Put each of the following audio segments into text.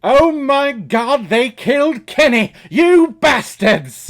Oh my god, they killed Kenny! You bastards!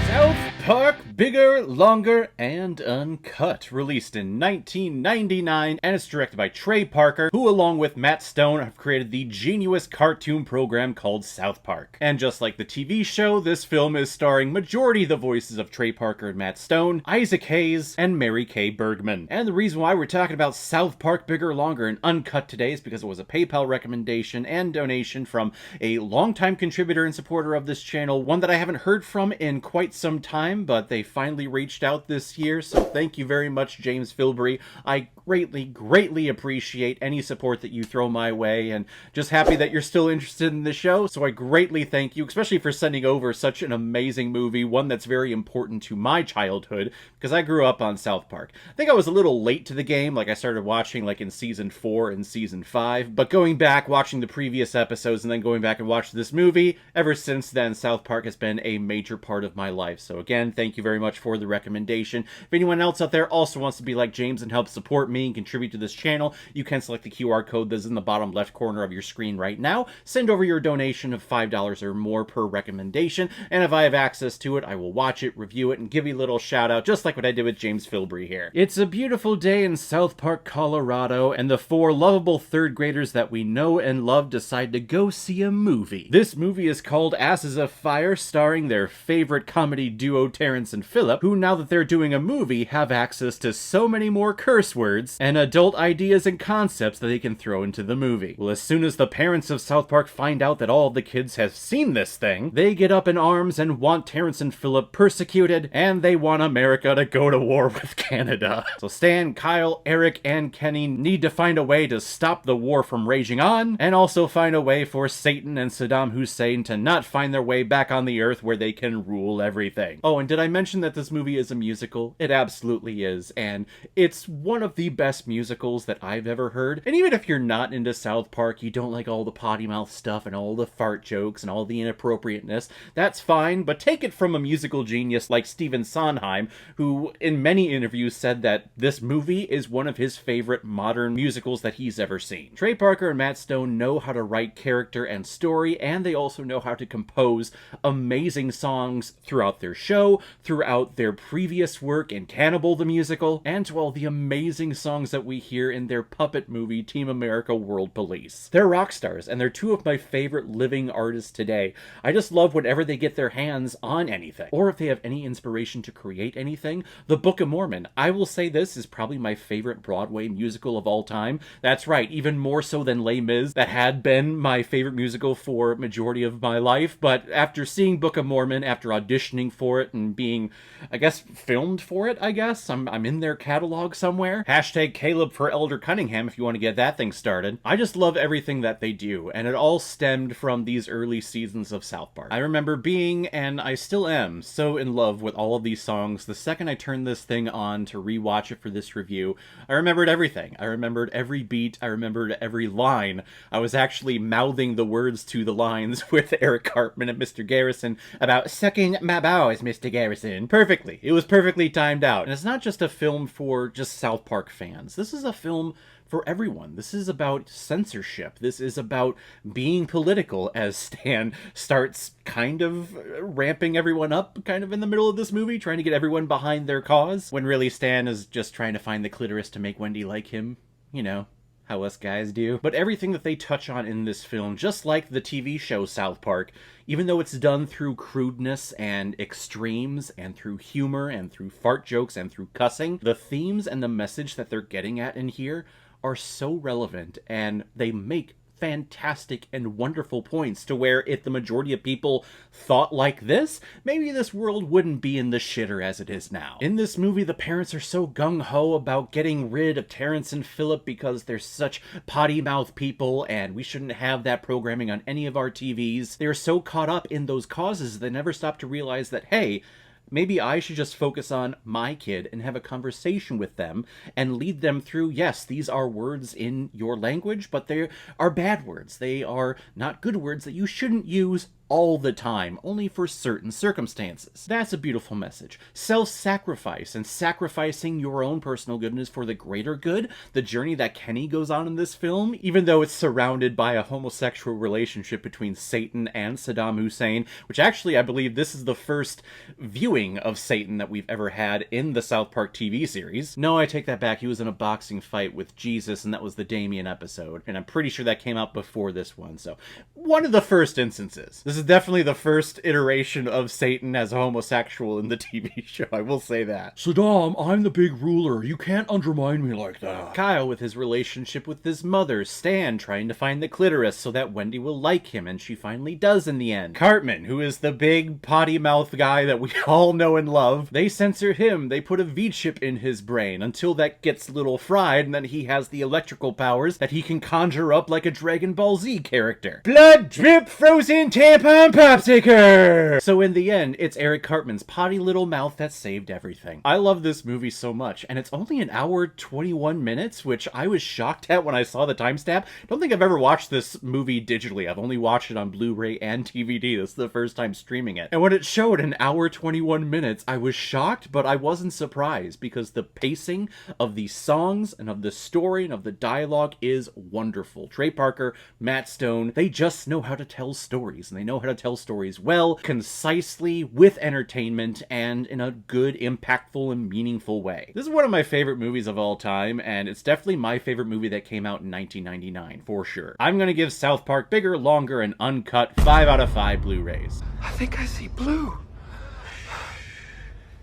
South Park Bigger, Longer, and Uncut, released in 1999, and it's directed by Trey Parker, who along with Matt Stone have created the genius cartoon program called South Park. And just like the TV show, this film is starring majority the voices of Trey Parker and Matt Stone, Isaac Hayes, and Mary Kay Bergman. And the reason why we're talking about South Park Bigger, Longer, and Uncut today is because it was a PayPal recommendation and donation from a longtime contributor and supporter of this channel, one that I haven't heard from in quite some time, but they finally reached out this year, so thank you very much, James Filbury. I greatly appreciate any support that you throw my way, and just happy that you're still interested in the show, so I greatly thank you, especially for sending over such an amazing movie, one that's very important to my childhood, because I grew up on South Park. I think I was a little late to the game, like I started watching like in season 4 and season 5, but going back, watching the previous episodes, and then going back and watching this movie, ever since then, South Park has been a major part of my life. So again, thank you very much for the recommendation. If anyone else out there also wants to be like James and help support me and contribute to this channel, you can select the QR code that's in the bottom left corner of your screen right now. Send over your donation of $5 or more per recommendation, and if I have access to it, I will watch it, review it, and give you a little shout out, just like what I did with James Filbury here. It's a beautiful day in South Park, Colorado, and the 4 lovable 3rd graders that we know and love decide to go see a movie. This movie is called Asses of Fire, starring their favorite comedy duo Terrence and Phillip, who now that they're doing a movie have access to so many more curse words and adult ideas and concepts that they can throw into the movie. Well, as soon as the parents of South Park find out that all of the kids have seen this thing, they get up in arms and want Terrence and Phillip persecuted, and they want America to go to war with Canada. So Stan, Kyle, Eric, and Kenny need to find a way to stop the war from raging on, and also find a way for Satan and Saddam Hussein to not find their way back on the earth where they can rule everything. Oh, and did I mention that this movie is a musical? It absolutely is, and it's one of the best musicals that I've ever heard. And even if you're not into South Park, you don't like all the potty mouth stuff and all the fart jokes and all the inappropriateness, that's fine, but take it from a musical genius like Stephen Sondheim, who in many interviews said that this movie is one of his favorite modern musicals that he's ever seen. Trey Parker and Matt Stone know how to write character and story, and they also know how to compose amazing songs throughout their show, throughout their previous work in Cannibal the Musical, and to all the amazing songs that we hear in their puppet movie Team America World Police. They're rock stars, and they're 2 of my favorite living artists today. I just love whenever they get their hands on anything, or if they have any inspiration to create anything. The Book of Mormon, I will say this is probably my favorite Broadway musical of all time. That's right, even more so than Les Mis, that had been my favorite musical for majority of my life, but after seeing Book of Mormon, after auditioning for it and being, I guess, filmed for it, I guess, I'm in their catalog somewhere. Hashtag Caleb for Elder Cunningham if you want to get that thing started. I just love everything that they do, and it all stemmed from these early seasons of South Park. I remember being, and I still am, so in love with all of these songs. The second I turned this thing on to rewatch it for this review, I remembered everything. I remembered every beat, I remembered every line. I was actually mouthing the words to the lines with Eric Cartman and Mr. Garrison about sucking my balls, Mr. Garrison. Perfectly. It was perfectly timed out. And it's not just a film for just South Park fans. This is a film for everyone. This is about censorship. This is about being political, as Stan starts kind of ramping everyone up kind of in the middle of this movie, trying to get everyone behind their cause, when really Stan is just trying to find the clitoris to make Wendy like him. You know, how us guys do. But everything that they touch on in this film, just like the TV show South Park, even though it's done through crudeness and extremes and through humor and through fart jokes and through cussing, the themes and the message that they're getting at in here are so relevant, and they make fantastic and wonderful points to where if the majority of people thought like this, maybe this world wouldn't be in the shitter as it is now. In this movie, the parents are so gung-ho about getting rid of Terrence and Phillip because they're such potty-mouth people and we shouldn't have that programming on any of our TVs. They're so caught up in those causes they never stop to realize that, hey, maybe I should just focus on my kid and have a conversation with them and lead them through, yes, these are words in your language, but they are bad words. They are not good words that you shouldn't use all the time, only for certain circumstances. That's a beautiful message. Self-sacrifice and sacrificing your own personal goodness for the greater good, the journey that Kenny goes on in this film, even though it's surrounded by a homosexual relationship between Satan and Saddam Hussein, which actually I believe this is the first viewing of Satan that we've ever had in the South Park TV series. No, I take that back. He was in a boxing fight with Jesus, and that was the Damien episode, and I'm pretty sure that came out before this one, so one of the first instances. This is definitely the first iteration of Satan as a homosexual in the TV show, I will say that. Saddam, I'm the big ruler. You can't undermine me like that. Kyle with his relationship with his mother. Stan trying to find the clitoris so that Wendy will like him, and she finally does in the end. Cartman, who is the big potty mouth guy that we all know and love. They censor him. They put a V-chip in his brain until that gets a little fried, and then he has the electrical powers that he can conjure up like a Dragon Ball Z character. Blood drip frozen tampon popsicle! So in the end, it's Eric Cartman's potty little mouth that saved everything. I love this movie so much, and it's only an hour 21 minutes, which I was shocked at when I saw the timestamp. Don't think I've ever watched this movie digitally. I've only watched it on Blu-ray and DVD. This is the first time streaming it. And when it showed an hour 21 minutes, I was shocked, but I wasn't surprised because the pacing of the songs and of the story and of the dialogue is wonderful. Trey Parker, Matt Stone, they just know how to tell stories, and they know how to tell stories well, concisely, with entertainment, and in a good, impactful, and meaningful way. This is one of my favorite movies of all time, and it's definitely my favorite movie that came out in 1999, for sure. I'm gonna give South Park Bigger, Longer, and Uncut 5 out of 5 Blu-rays. I think I see blue.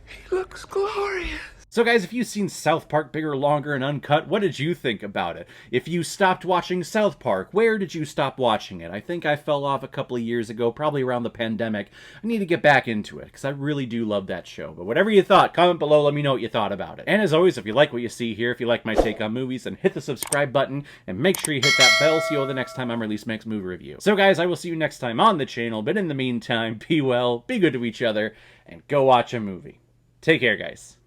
He looks glorious. So guys, if you've seen South Park Bigger, Longer, and Uncut, what did you think about it? If you stopped watching South Park, where did you stop watching it? I think I fell off a couple of years ago, probably around the pandemic. I need to get back into it, because I really do love that show. But whatever you thought, comment below, let me know what you thought about it. And as always, if you like what you see here, if you like my take on movies, then hit the subscribe button, and make sure you hit that bell so you'll know the next time I'm releasing my next movie review. So guys, I will see you next time on the channel, but in the meantime, be well, be good to each other, and go watch a movie. Take care, guys.